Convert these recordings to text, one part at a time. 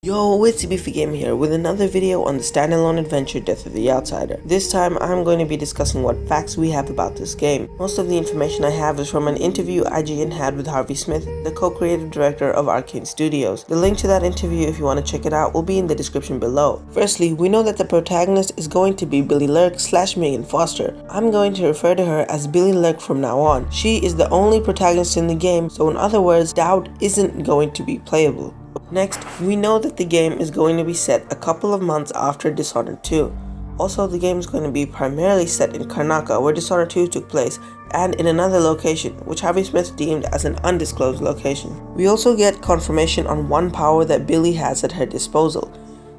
Yo, it's ZBeefyGamr here with another video on the standalone adventure Death of the Outsider. This time I'm going to be discussing what facts we have about this game. Most of the information I have is from an interview IGN had with Harvey Smith, the co-creative director of Arcane Studios. The link to that interview, if you want to check it out, will be in the description below. Firstly, we know that the protagonist is going to be Billy Lurk / Megan Foster. I'm going to refer to her as Billy Lurk from now on. She is the only protagonist in the game, so in other words, Doubt isn't going to be playable. Next, we know that the game is going to be set a couple of months after Dishonored 2. Also, the game is going to be primarily set in Karnaca, where Dishonored 2 took place, and in another location, which Harvey Smith deemed as an undisclosed location. We also get confirmation on one power that Billy has at her disposal.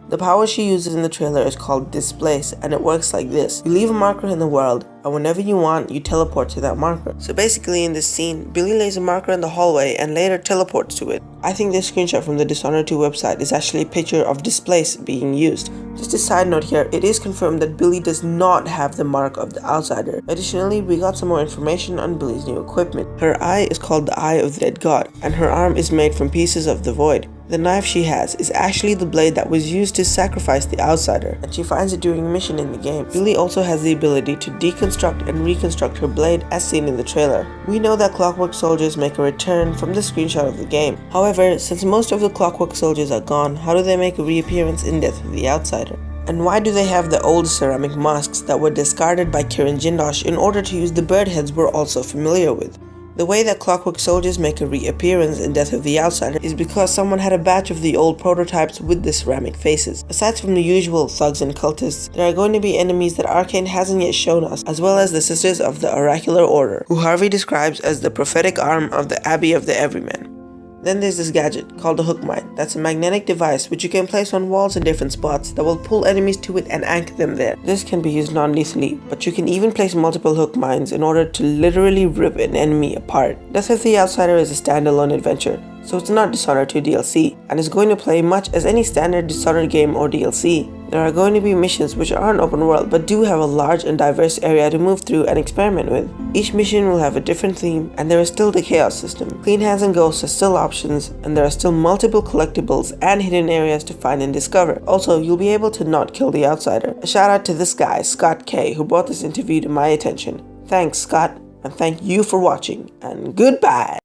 The power she uses in the trailer is called Displace, and it works like this. You leave a marker in the world, and whenever you want, you teleport to that marker. So basically in this scene, Billy lays a marker in the hallway and later teleports to it. I think this screenshot from the Dishonored 2 website is actually a picture of Displace being used. Just a side note here, it is confirmed that Billy does not have the mark of the Outsider. Additionally, we got some more information on Billy's new equipment. Her eye is called the Eye of the Dead God, and her arm is made from pieces of the Void. The knife she has is actually the blade that was used to sacrifice the Outsider, and she finds it during a mission in the game. Billy also has the ability to deconstruct and reconstruct her blade as seen in the trailer. We know that Clockwork Soldiers make a return from the screenshot of the game. However, since most of the Clockwork Soldiers are gone, how do they make a reappearance in Death of the Outsider? And why do they have the old ceramic masks that were discarded by Kiran Jindosh in order to use the bird heads we're also familiar with? The way that Clockwork Soldiers make a reappearance in Death of the Outsider is because someone had a batch of the old prototypes with the ceramic faces. Aside from the usual thugs and cultists, there are going to be enemies that Arcane hasn't yet shown us, as well as the Sisters of the Oracular Order, who Harvey describes as the prophetic arm of the Abbey of the Everyman. Then there's this gadget called a hook mine. That's a magnetic device which you can place on walls in different spots that will pull enemies to it and anchor them there. This can be used non-lethally, but you can even place multiple hook mines in order to literally rip an enemy apart. Death of the Outsider is a standalone adventure, so it's not Dishonored 2 DLC, and is going to play much as any standard Dishonored game or DLC. There are going to be missions which aren't open world but do have a large and diverse area to move through and experiment with. Each mission will have a different theme, and there is still the chaos system. Clean hands and ghosts are still options, and there are still multiple collectibles and hidden areas to find and discover. Also, you'll be able to not kill the Outsider. A shout out to this guy, Scott K, who brought this interview to my attention. Thanks, Scott, and thank you for watching, and goodbye!